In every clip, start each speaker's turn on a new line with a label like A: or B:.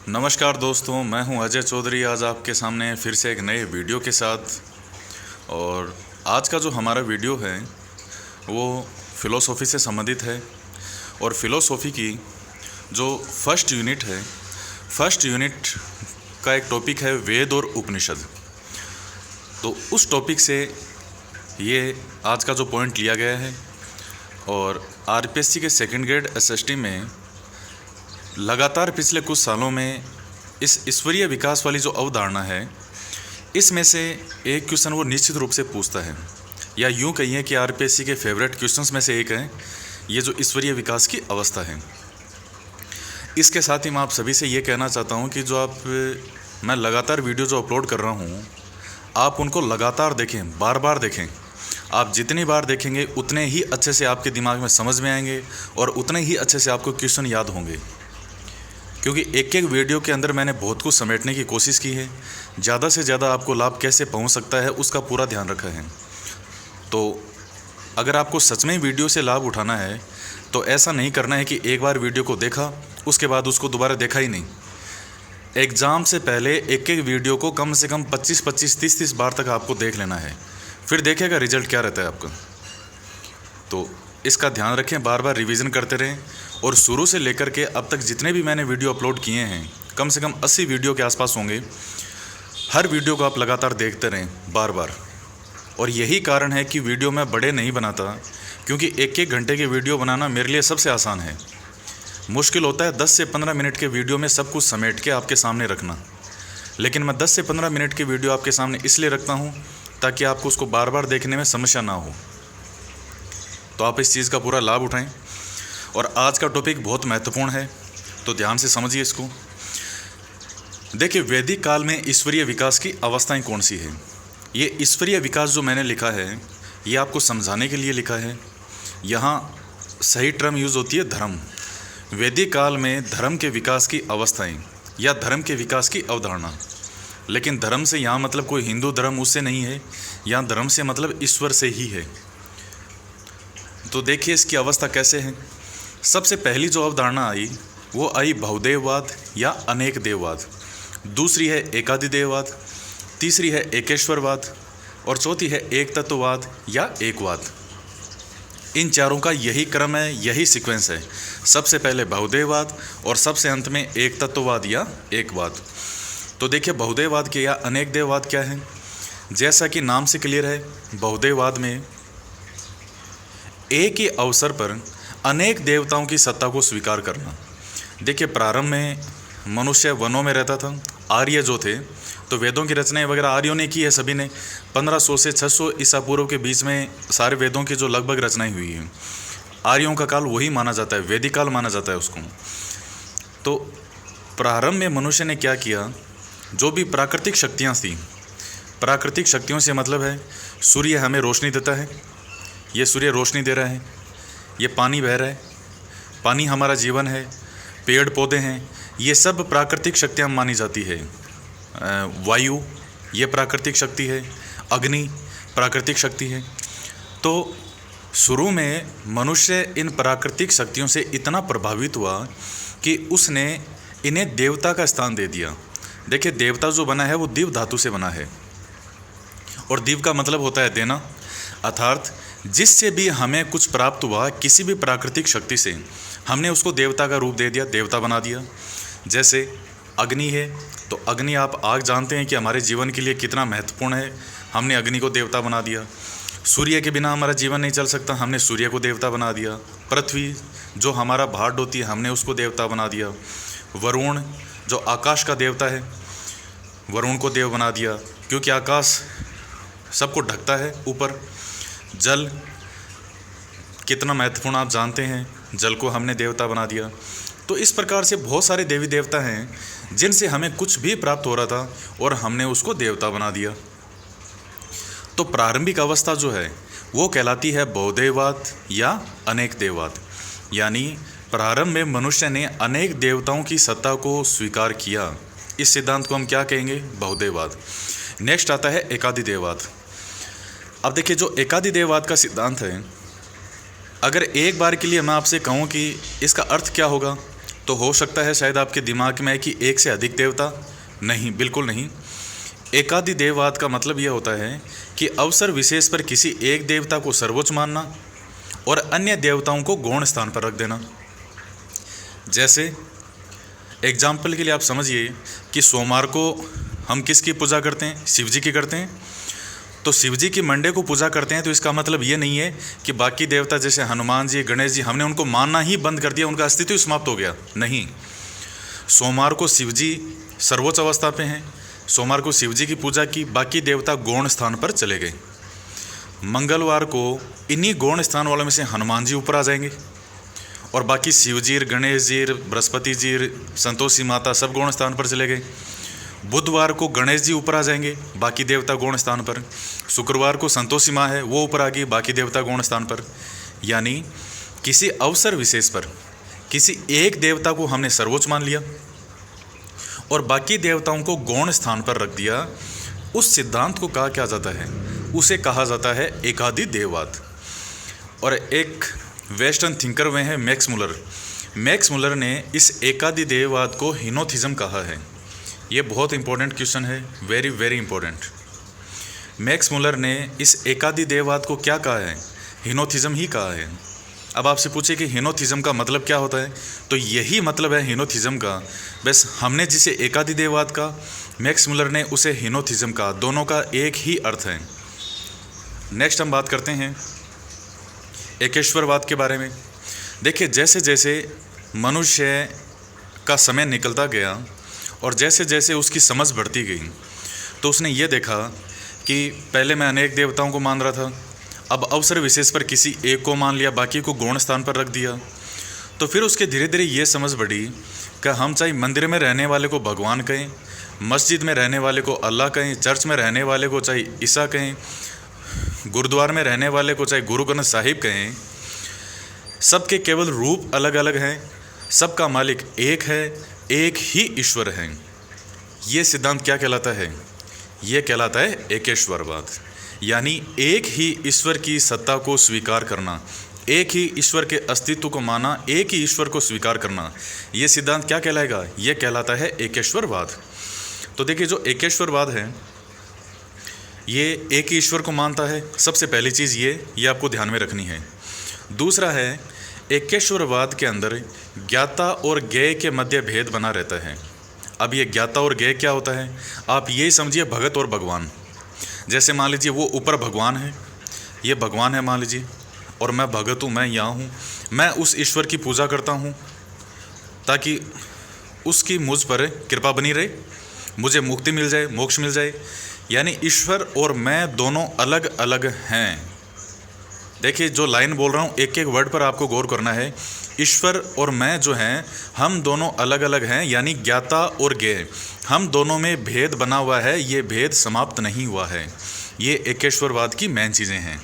A: नमस्कार दोस्तों, मैं हूं अजय चौधरी। आज आपके सामने फिर से एक नए वीडियो के साथ। और आज का जो हमारा वीडियो है वो फ़िलोसॉफ़ी से संबंधित है। और फ़िलोसॉफ़ी की जो फर्स्ट यूनिट है, फर्स्ट यूनिट का एक टॉपिक है वेद और उपनिषद। तो उस टॉपिक से ये आज का जो पॉइंट लिया गया है। और आरपीएससी के सेकंड ग्रेड एसएसटी में लगातार पिछले कुछ सालों में इस ईश्वरीय विकास वाली जो अवधारणा है, इसमें से एक क्वेश्चन वो निश्चित रूप से पूछता है, या यूँ कहिए कि आरपीएससी के फेवरेट क्वेश्चंस में से एक है ये जो ईश्वरीय विकास की अवस्था है। इसके साथ ही मैं आप सभी से ये कहना चाहता हूँ कि मैं लगातार वीडियो जो अपलोड कर रहा हूँ, आप उनको लगातार देखें, बार बार देखें। आप जितनी बार देखेंगे उतने ही अच्छे से आपके दिमाग में समझ में आएंगे और उतने ही अच्छे से आपको क्वेश्चन याद होंगे। क्योंकि एक एक वीडियो के अंदर मैंने बहुत कुछ समेटने की कोशिश की है। ज़्यादा से ज़्यादा आपको लाभ कैसे पहुंच सकता है उसका पूरा ध्यान रखा है। तो अगर आपको सच में वीडियो से लाभ उठाना है तो ऐसा नहीं करना है कि एक बार वीडियो को देखा उसके बाद उसको दोबारा देखा ही नहीं। एग्ज़ाम से पहले एक एक वीडियो को कम से कम 25-25, 30-30 बार तक आपको देख लेना है, फिर देखेगा रिजल्ट क्या रहता है आपका। तो इसका ध्यान रखें, बार बार रिवीजन करते रहें। और शुरू से लेकर के अब तक जितने भी मैंने वीडियो अपलोड किए हैं, कम से कम 80 वीडियो के आसपास होंगे। हर वीडियो को आप लगातार देखते रहें बार बार। और यही कारण है कि वीडियो मैं बड़े नहीं बनाता, क्योंकि एक एक घंटे के वीडियो बनाना मेरे लिए सबसे आसान है। मुश्किल होता है 10 से 15 मिनट के वीडियो में सब कुछ समेट के आपके सामने रखना। लेकिन मैं 10 से 15 मिनट की वीडियो आपके सामने इसलिए रखता हूँ ताकि आपको उसको बार बार देखने में समस्या ना हो। तो आप इस चीज़ का पूरा लाभ उठाएं। और आज का टॉपिक बहुत महत्वपूर्ण है, तो ध्यान से समझिए इसको। देखिए, वैदिक काल में ईश्वरीय विकास की अवस्थाएं कौन सी हैं। ये ईश्वरीय विकास जो मैंने लिखा है ये आपको समझाने के लिए लिखा है। यहाँ सही टर्म यूज़ होती है धर्म। वैदिक काल में धर्म के विकास की अवस्थाएं या धर्म के विकास की अवधारणा। लेकिन धर्म से यहाँ मतलब कोई हिंदू धर्म उससे नहीं है, यहाँ धर्म से मतलब ईश्वर से ही है। तो देखिए इसकी अवस्था कैसे है। सबसे पहली जो अवधारणा आई वो आई बहुदेववाद या अनेक देववाद। दूसरी है एकाधिदेववाद, तीसरी है एकेश्वरवाद और चौथी है एक तत्ववाद या एकवाद। इन चारों का यही क्रम है, यही सीक्वेंस है। सबसे पहले बहुदेववाद और सबसे अंत में एक तत्ववाद या एकवाद। तो देखिए बहुदेववाद के या अनेक देववाद क्या है। जैसा कि नाम से क्लियर है, बहुदेववाद में एक ही अवसर पर अनेक देवताओं की सत्ता को स्वीकार करना। देखिए प्रारंभ में मनुष्य वनों में रहता था। आर्य जो थे तो वेदों की रचनाएं वगैरह आर्यों ने की है सभी ने। 1500 से 600 ईसा पूर्व के बीच में सारे वेदों की जो लगभग रचनाएं हुई हैं, आर्यों का काल वही माना जाता है, वैदिक काल माना जाता है उसको। तो प्रारंभ में मनुष्य ने क्या किया, जो भी प्राकृतिक शक्तियाँ थी, प्राकृतिक शक्तियों से मतलब है सूर्य हमें रोशनी देता है, ये सूर्य रोशनी दे रहा है, ये पानी बह रहा है, पानी हमारा जीवन है, पेड़ पौधे हैं, ये सब प्राकृतिक शक्तियाँ मानी जाती है। वायु ये प्राकृतिक शक्ति है, अग्नि प्राकृतिक शक्ति है। तो शुरू में मनुष्य इन प्राकृतिक शक्तियों से इतना प्रभावित हुआ कि उसने इन्हें देवता का स्थान दे दिया। देखिए देवता जो बना है वो दिव्य धातु से बना है, और दिव्य का मतलब होता है देना। अर्थात जिससे भी हमें कुछ प्राप्त हुआ किसी भी प्राकृतिक शक्ति से, हमने उसको देवता का रूप दे दिया, देवता बना दिया। जैसे अग्नि है तो अग्नि, आप आग जानते हैं कि हमारे जीवन के लिए कितना महत्वपूर्ण है, हमने अग्नि को देवता बना दिया। सूर्य के बिना हमारा जीवन नहीं चल सकता, हमने सूर्य को देवता बना दिया। पृथ्वी जो हमारा भार ढोती है, हमने उसको देवता बना दिया। वरुण जो आकाश का देवता है, वरुण को देव बना दिया, क्योंकि आकाश सबको ढकता है ऊपर। जल कितना महत्वपूर्ण आप जानते हैं, जल को हमने देवता बना दिया। तो इस प्रकार से बहुत सारे देवी देवता हैं जिनसे हमें कुछ भी प्राप्त हो रहा था और हमने उसको देवता बना दिया। तो प्रारंभिक अवस्था जो है वो कहलाती है बहुदेववाद या अनेक देववाद। यानी प्रारंभ में मनुष्य ने अनेक देवताओं की सत्ता को स्वीकार किया। इस सिद्धांत को हम क्या कहेंगे, बहुदेववाद। नेक्स्ट आता है एकाधिदेववाद। अब देखिए जो एकाधिदेववाद का सिद्धांत है, अगर एक बार के लिए मैं आपसे कहूँ कि इसका अर्थ क्या होगा, तो हो सकता है शायद आपके दिमाग में है कि एक से अधिक देवता। नहीं, बिल्कुल नहीं। एकादि देववाद का मतलब यह होता है कि अवसर विशेष पर किसी एक देवता को सर्वोच्च मानना और अन्य देवताओं को गौण स्थान पर रख देना। जैसे एग्जाम्पल के लिए आप समझिए कि सोमवार को हम किसकी पूजा करते हैं? शिव जी की करते हैं। तो शिव जी की मंडे को पूजा करते हैं, तो इसका मतलब ये नहीं है कि बाकी देवता जैसे हनुमान जी, गणेश जी, हमने उनको मानना ही बंद कर दिया, उनका अस्तित्व समाप्त हो गया। नहीं, सोमवार को शिव जी सर्वोच्च अवस्था पे हैं, सोमवार को शिव जी की पूजा की, बाकी देवता गौण स्थान पर चले गए। मंगलवार को इन्हीं गौण स्थान वालों में से हनुमान जी ऊपर आ जाएंगे और बाकी शिव जी, गणेश जी, बृहस्पति जी, संतोषी माता सब गौण स्थान पर चले गए। बुधवार को गणेश जी ऊपर आ जाएंगे, बाकी देवता गौण स्थान पर। शुक्रवार को संतोषी माँ है, वो ऊपर आ गई, बाकी देवता गौण स्थान पर। यानी किसी अवसर विशेष पर किसी एक देवता को हमने सर्वोच्च मान लिया और बाकी देवताओं को गौण स्थान पर रख दिया। उस सिद्धांत को कहा क्या जाता है? उसे कहा जाता है एकादि देववाद। और एक वेस्टर्न थिंकर वे हैं मैक्स मुलर। मैक्स मुलर ने इस एकादि देववाद को हीनोथिज्म कहा है। ये बहुत इंपॉर्टेंट क्वेश्चन है, very very important. Max Muller ने इस एकादि देववाद को क्या कहा है? हीनोथिज्म ही कहा है। अब आपसे पूछे कि हीनोथिज्म का मतलब क्या होता है, तो यही मतलब है हीनोथिज्म का। बस हमने जिसे एकादि देववाद का, मैक्स मुलर ने उसे हीनोथिज्म का, दोनों का एक ही अर्थ है। नेक्स्ट हम बात करते हैं एकेश्वरवाद के बारे में। देखिए, जैसे जैसे मनुष्य का समय निकलता गया और जैसे जैसे उसकी समझ बढ़ती गई, तो उसने ये देखा कि पहले मैं अनेक देवताओं को मान रहा था, अब अवसर विशेष पर किसी एक को मान लिया, बाकी को गौण स्थान पर रख दिया। तो फिर उसके धीरे धीरे ये समझ बढ़ी कि हम चाहे मंदिर में रहने वाले को भगवान कहें, मस्जिद में रहने वाले को अल्लाह कहें, चर्च में रहने वाले को चाहे ईसा कहें, गुरुद्वार में रहने वाले को चाहे गुरु ग्रंथ साहिब कहें, सबके केवल रूप अलग अलग हैं, सबका मालिक एक है, एक ही ईश्वर है। ये सिद्धांत क्या कहलाता है? ये कहलाता है एकेश्वरवाद। यानी एक ही ईश्वर की सत्ता को स्वीकार करना, एक ही ईश्वर के अस्तित्व को माना, एक ही ईश्वर को स्वीकार करना। ये सिद्धांत क्या कहलाएगा? ये कहलाता है एकेश्वरवाद। तो देखिए, जो एकेश्वरवाद है ये एक ही ईश्वर को मानता है। सबसे पहली चीज़ ये आपको ध्यान में रखनी है। दूसरा है, एकेश्वरवाद के अंदर ज्ञाता और ज्ञेय के मध्य भेद बना रहता है। अब ये ज्ञाता और ज्ञेय क्या होता है? आप यही समझिए भगत और भगवान। जैसे मान लीजिए वो ऊपर भगवान है, ये भगवान है मान लीजिए, और मैं भगत हूँ, मैं यहाँ हूँ, मैं उस ईश्वर की पूजा करता हूँ ताकि उसकी मुझ पर कृपा बनी रहे, मुझे मुक्ति मिल जाए, मोक्ष मिल जाए। यानी ईश्वर और मैं दोनों अलग अलग हैं। देखिए, जो लाइन बोल रहा हूँ एक एक वर्ड पर आपको गौर करना है। ईश्वर और मैं जो हैं, हम दोनों अलग अलग हैं, यानी ज्ञाता और ज्ञेय, हम दोनों में भेद बना हुआ है, ये भेद समाप्त नहीं हुआ है। ये एकेश्वरवाद की मेन चीज़ें हैं।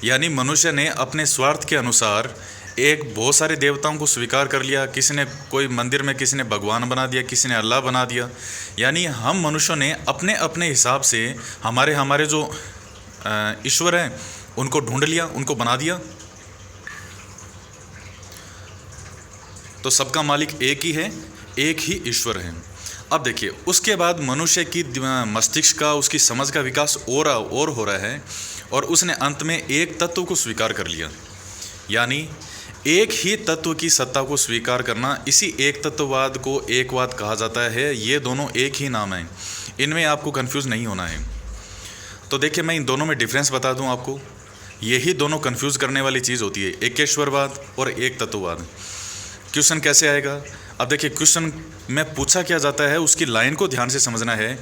A: यानी मनुष्य ने अपने स्वार्थ के अनुसार बहुत सारे देवताओं को स्वीकार कर लिया। किसी ने कोई मंदिर में किसी ने भगवान बना दिया, किसी ने अल्लाह बना दिया। यानी हम मनुष्यों ने अपने अपने हिसाब से हमारे जो ईश्वर हैं उनको ढूंढ लिया, उनको बना दिया। तो सबका मालिक एक ही है, एक ही ईश्वर है। अब देखिए, उसके बाद मनुष्य की मस्तिष्क का, उसकी समझ का विकास और हो रहा है और उसने अंत में एक तत्व को स्वीकार कर लिया। यानी एक ही तत्व की सत्ता को स्वीकार करना, इसी एक तत्ववाद को एकवाद कहा जाता है। ये दोनों एक ही नाम हैं, इनमें आपको कंफ्यूज नहीं होना है। तो देखिए, मैं इन दोनों में डिफरेंस बता दूं आपको। यही दोनों कंफ्यूज करने वाली चीज़ होती है, एकेश्वरवाद और एक तत्ववाद। क्वेश्चन कैसे आएगा? अब देखिए, क्वेश्चन में पूछा क्या जाता है, उसकी लाइन को ध्यान से समझना है।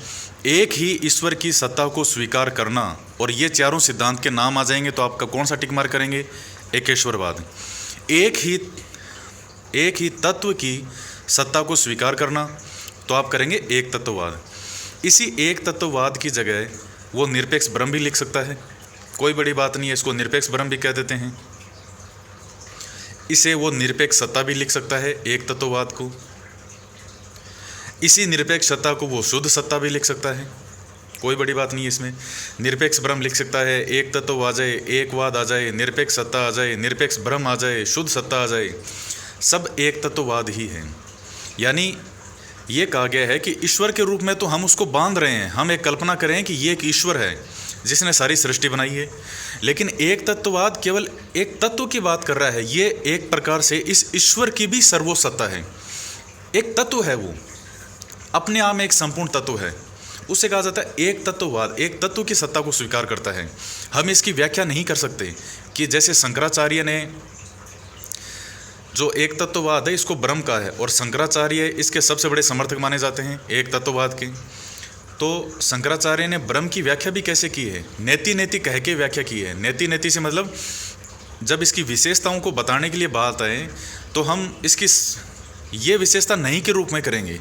A: एक ही ईश्वर की सत्ता को स्वीकार करना, और ये चारों सिद्धांत के नाम आ जाएंगे तो आपका कौन सा टिक मार्क करेंगे? एकेश्वरवाद। एक ही तत्व की सत्ता को स्वीकार करना तो आप करेंगे एक तत्ववाद। इसी एक तत्ववाद की जगह वो निरपेक्ष ब्रह्म भी लिख सकता है, कोई बड़ी बात नहीं है, इसको निरपेक्ष ब्रह्म भी कह देते हैं। इसे वो निरपेक्ष सत्ता भी लिख सकता है, एक तत्ववाद को। इसी निरपेक्ष सत्ता को वो शुद्ध सत्ता भी लिख सकता है, कोई बड़ी बात नहीं है इसमें। निरपेक्ष ब्रह्म लिख सकता है, एक तत्व आ जाए, एकवाद आ जाए, निरपेक्ष सत्ता आ जाए, निरपेक्ष ब्रह्म आ जाए, शुद्ध सत्ता आ जाए। सब एक तत्ववाद ही है। यानी ये कहा गया है कि ईश्वर के रूप में तो हम उसको बांध रहे हैं, हम एक कल्पना करें कि ये एक ईश्वर है जिसने सारी सृष्टि बनाई है, लेकिन एक तत्ववाद केवल एक तत्व की बात कर रहा है। ये एक प्रकार से इस ईश्वर की भी सर्वोच्चता है। एक तत्व है, वो अपने आप में एक संपूर्ण तत्व है, उसे कहा जाता है एक तत्ववाद। एक तत्व की सत्ता को स्वीकार करता है। हम इसकी व्याख्या नहीं कर सकते कि जैसे शंकराचार्य ने जो एक तत्ववाद है इसको ब्रह्म का है, और शंकराचार्य इसके सबसे बड़े समर्थक माने जाते हैं एक तत्ववाद के। तो शंकराचार्य ने ब्रह्म की व्याख्या भी कैसे की है? नेति नेति कह के व्याख्या की है। नेति नेति से मतलब जब इसकी विशेषताओं को बताने के लिए बात आए तो हम इसकी ये विशेषता नहीं के रूप में करेंगे,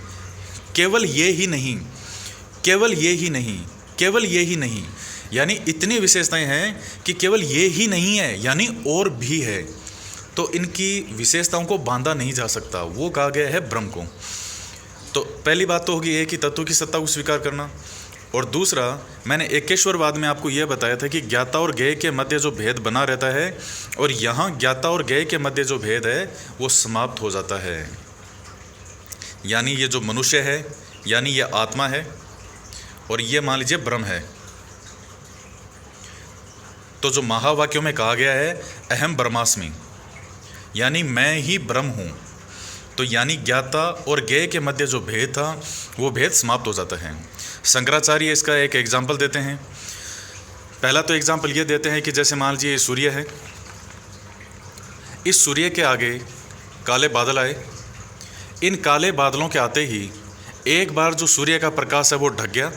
A: केवल ये ही नहीं, केवल ये ही नहीं, केवल ये ही नहीं, यानी इतनी विशेषताएं हैं कि केवल ये ही नहीं है, यानी और भी है। तो इनकी विशेषताओं को बांधा नहीं जा सकता, वो कहा गया है ब्रह्म को। तो पहली बात तो होगी एक ही तत्व की सत्ता को स्वीकार करना, और दूसरा मैंने एकेश्वरवाद में आपको यह बताया था कि ज्ञाता और ज्ञेय के मध्य जो भेद बना रहता है, और यहाँ ज्ञाता और ज्ञेय के मध्य जो भेद है वो समाप्त हो जाता है। यानी ये जो मनुष्य है, यानी ये आत्मा है, और ये मान लीजिए ब्रह्म है। तो जो महावाक्यों में कहा गया है अहम ब्रह्मास्मि, यानी मैं ही ब्रह्म हूँ, तो यानी ज्ञाता और ज्ञेय के मध्य जो भेद था वो भेद समाप्त हो जाता है। शंकराचार्य इसका एक एग्जाम्पल देते हैं। पहला तो एग्जाम्पल ये देते हैं कि जैसे मान लीजिए सूर्य है, इस सूर्य के आगे काले बादल आए, इन काले बादलों के आते ही एक बार जो सूर्य का प्रकाश है वो ढक गया,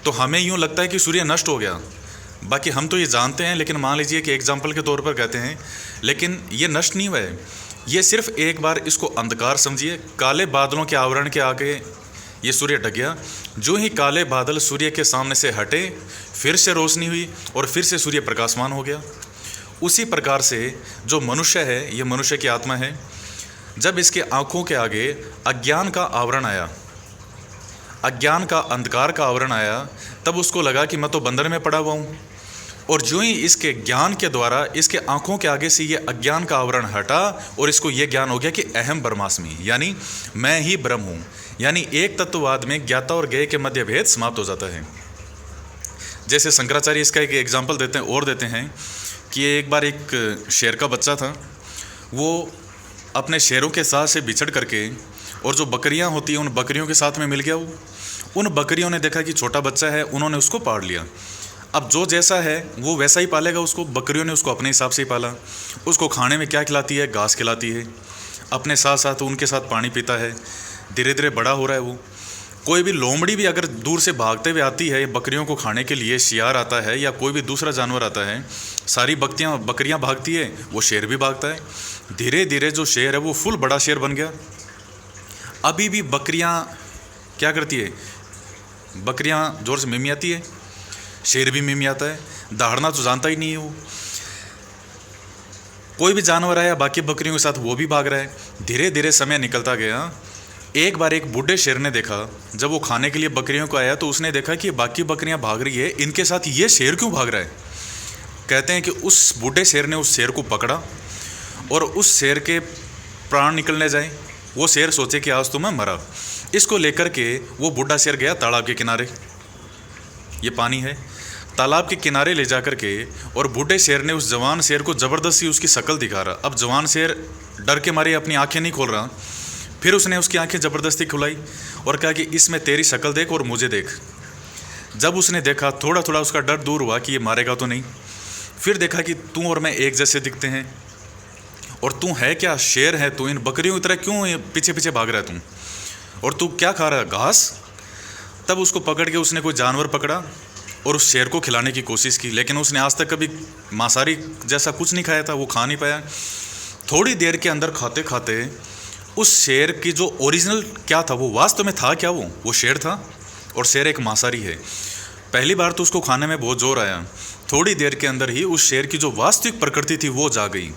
A: तो हमें यूँ लगता है कि सूर्य नष्ट हो गया। बाकी हम तो ये जानते हैं, लेकिन मान लीजिए कि एग्जाम्पल के तौर पर कहते हैं, लेकिन ये नष्ट नहीं हुआ है, ये सिर्फ एक बार इसको अंधकार समझिए। काले बादलों के आवरण के आगे ये सूर्य ढक गया, जो ही काले बादल सूर्य के सामने से हटे फिर से रोशनी हुई और फिर से सूर्य प्रकाशमान हो गया। उसी प्रकार से जो मनुष्य है, ये मनुष्य की आत्मा है, जब इसके आँखों के आगे अज्ञान का आवरण आया, अज्ञान का अंधकार का आवरण आया, तब उसको लगा कि मैं तो बंदर में पड़ा हुआ हूँ, और जो ही इसके ज्ञान के द्वारा इसके आँखों के आगे से ये अज्ञान का आवरण हटा और इसको ये ज्ञान हो गया कि अहम ब्रह्मास्मि, यानी मैं ही ब्रह्म हूँ। यानी एक तत्ववाद में ज्ञाता और ज्ञेय के मध्य भेद समाप्त हो जाता है। जैसे शंकराचार्य इसका एक एग्जाम्पल देते हैं और देते हैं कि एक बार एक शेर का बच्चा था, वो अपने शेरों के साथ से बिछड़ करके और जो बकरियां होती हैं उन बकरियों के साथ में मिल गया। वो उन बकरियों ने देखा कि छोटा बच्चा है, उन्होंने उसको पाल लिया। अब जो जैसा है वो वैसा ही पालेगा उसको। बकरियों ने उसको अपने हिसाब से ही पाला। उसको खाने में क्या खिलाती है? घास खिलाती है, अपने साथ साथ उनके साथ पानी पीता है। धीरे धीरे बड़ा हो रहा है वो। कोई भी लोमड़ी भी अगर दूर से भागते हुए आती है बकरियों को खाने के लिए, शियार आता है या कोई भी दूसरा जानवर आता है, सारी बकरियां भागती है, वो शेर भी भागता है। धीरे धीरे जो शेर है वो फुल बड़ा शेर बन गया। अभी भी बकरियां क्या करती है? बकरियां जोर से मिमियाती है, शेर भी मिमियाता है। दहाड़ना तो जानता ही नहीं है वो। कोई भी जानवर आया बाकी बकरियों के साथ वो भी भाग रहा है। धीरे धीरे समय निकलता गया। एक बार एक बूढ़े शेर ने देखा, जब वो खाने के लिए बकरियों को आया तो उसने देखा कि बाकी बकरियां भाग रही है, इनके साथ ये शेर क्यों भाग रहा है। कहते हैं कि उस बूढ़े शेर ने उस शेर को पकड़ा और उस शेर के प्राण निकलने जाए। वो शेर सोचे कि आज तो मैं मरा। इसको लेकर के वो बूढ़ा शेर गया तालाब के किनारे, ये पानी है, तालाब के किनारे ले जाकर के, और बूढ़े शेर ने उस जवान शेर को ज़बरदस्ती उसकी शक्ल दिखा रहा। अब जवान शेर डर के मारे अपनी आंखें नहीं खोल रहा। फिर उसने उसकी आंखें ज़बरदस्ती खुलाई और कहा कि इसमें तेरी शक्ल देख और मुझे देख। जब उसने देखा थोड़ा थोड़ा उसका डर दूर हुआ कि ये मारेगा तो नहीं। फिर देखा कि तू और मैं एक जैसे दिखते हैं, और तू है क्या? शेर है तू। इन बकरियों की तरह क्यों पीछे पीछे भाग रहा है तू? और तू क्या खा रहा है? घास। तब उसको पकड़ के उसने कोई जानवर पकड़ा और उस शेर को खिलाने की कोशिश की, लेकिन उसने आज तक कभी मांसाहारी जैसा कुछ नहीं खाया था, वो खा नहीं पाया। थोड़ी देर के अंदर खाते खाते उस शेर की जो ओरिजिनल क्या था, वो वास्तव में था क्या, वो शेर था, और शेर एक मांसाहारी है। पहली बार तो उसको खाने में बहुत जोर आया। थोड़ी देर के अंदर ही उस शेर की जो वास्तविक प्रकृति थी वो जा गई,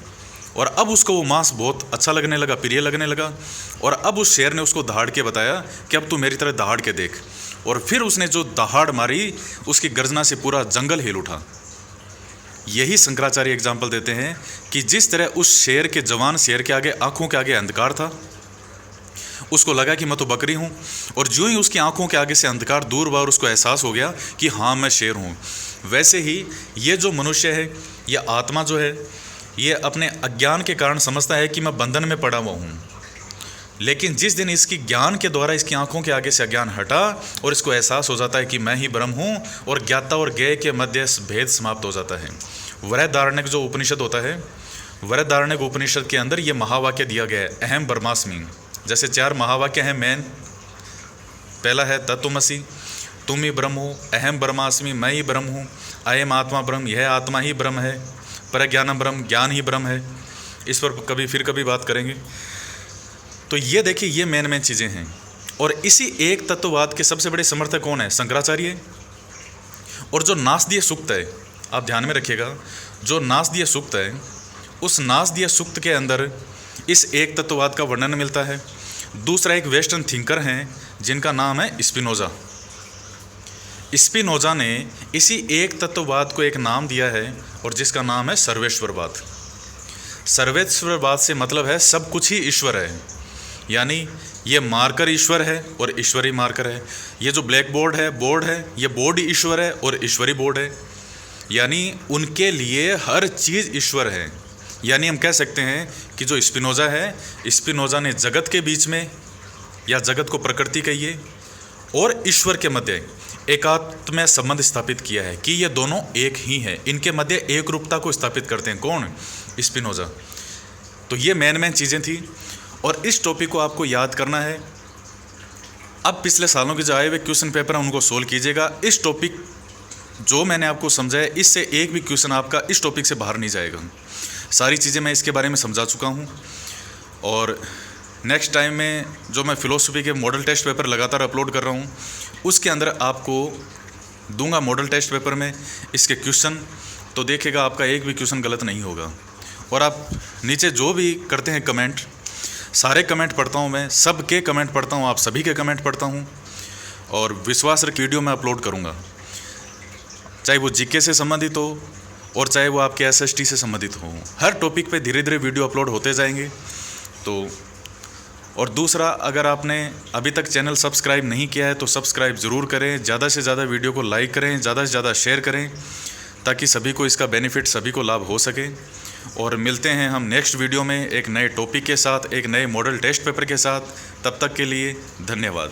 A: और अब उसको वो मांस बहुत अच्छा लगने लगा, प्रिय लगने लगा। और अब उस शेर ने उसको दहाड़ के बताया कि अब तू मेरी तरह दहाड़ के देख। और फिर उसने जो दहाड़ मारी, उसकी गर्जना से पूरा जंगल हिल उठा। यही शंकराचार्य एग्जाम्पल देते हैं कि जिस तरह उस शेर के जवान शेर के आगे आँखों के आगे अंधकार था, उसको लगा कि मैं तो बकरी हूँ, और जो ही उसकी आंखों के आगे से अंधकार दूर हुआ और उसको एहसास हो गया कि हाँ मैं शेर हूँ, वैसे ही ये जो मनुष्य है, ये आत्मा जो है, ये अपने अज्ञान के कारण समझता है कि मैं बंधन में पड़ा हुआ हूँ। लेकिन जिस दिन इसकी ज्ञान के द्वारा इसकी आंखों के आगे से अज्ञान हटा और इसको एहसास हो जाता है कि मैं ही ब्रह्म हूँ, और ज्ञाता और ज्ञेय के मध्य भेद समाप्त हो जाता है। वृहदारण्यक जो उपनिषद होता है, वृहदारण्यक उपनिषद के अंदर ये महावाक्य दिया गया है, अहम ब्रह्मास्मि। जैसे 4 महावाक्य हैं मेन। पहला है तत्वमसि, तुम ही ब्रह्म हो, अहम ब्रह्मास्मि, मैं ही ब्रह्म हूँ, अयम आत्मा ब्रह्म, यह आत्मा ही ब्रह्म है, प्रज्ञानम ब्रह्म, ज्ञान ही ब्रह्म है। इस पर कभी बात करेंगे। तो ये देखिए, ये मेन चीज़ें हैं। और इसी एक तत्ववाद के सबसे बड़े समर्थक कौन है? शंकराचार्य। और जो नासदीय सूक्त है, आप ध्यान में रखिएगा, जो नासदीय सूक्त है, उस नासदीय सूक्त के अंदर इस एक तत्ववाद का वर्णन मिलता है। दूसरा एक वेस्टर्न थिंकर हैं जिनका नाम है स्पिनोजा। स्पिनोजा ने इसी एक तत्ववाद को एक नाम दिया है और जिसका नाम है सर्वेश्वरवाद। सर्वेश्वरवाद से मतलब है सब कुछ ही ईश्वर है, यानी ये मार्कर ईश्वर है और ईश्वरी मार्कर है। ये जो ब्लैक बोर्ड है, ये बोर्ड ईश्वर है और ईश्वरी बोर्ड है, यानी उनके लिए हर चीज़ ईश्वर है। यानी हम कह सकते हैं कि जो स्पिनोजा है, स्पिनोजा ने जगत के बीच में, या जगत को प्रकृति कहिए, और ईश्वर के मध्य एकात्म संबंध स्थापित किया है कि ये दोनों एक ही हैं। इनके मध्य एक रूपता को स्थापित करते हैं। कौन? स्पिनोजा। तो ये मेन चीज़ें थी, और इस टॉपिक को आपको याद करना है। अब पिछले सालों के जो आए हुए क्वेश्चन पेपर हैं उनको सोल्व कीजिएगा। इस टॉपिक जो मैंने आपको समझाया, इससे एक भी क्वेश्चन आपका इस टॉपिक से बाहर नहीं जाएगा। सारी चीज़ें मैं इसके बारे में समझा चुका हूँ। और नेक्स्ट टाइम में जो मैं फ़िलोसफी के मॉडल टेस्ट पेपर लगातार अपलोड कर रहा हूँ, उसके अंदर आपको दूंगा मॉडल टेस्ट पेपर में इसके क्वेश्चन। तो देखिएगा, आपका एक भी क्वेश्चन गलत नहीं होगा। और आप नीचे जो भी करते हैं कमेंट, सारे कमेंट पढ़ता हूँ मैं, सबके कमेंट पढ़ता हूँ, आप सभी के कमेंट पढ़ता हूँ, और विश्वास रख वीडियो मैं अपलोड करूँगा, चाहे वो जीके से संबंधित हो और चाहे वो आपके एसएसटी से संबंधित हो। हर टॉपिक पे धीरे धीरे वीडियो अपलोड होते जाएंगे। तो और दूसरा, अगर आपने अभी तक चैनल सब्सक्राइब नहीं किया है तो सब्सक्राइब ज़रूर करें, ज़्यादा से ज़्यादा वीडियो को लाइक करें, ज़्यादा से ज़्यादा शेयर करें, ताकि सभी को इसका बेनिफिट, सभी को लाभ हो सके। और मिलते हैं हम नेक्स्ट वीडियो में एक नए टॉपिक के साथ, एक नए मॉडल टेस्ट पेपर के साथ। तब तक के लिए धन्यवाद।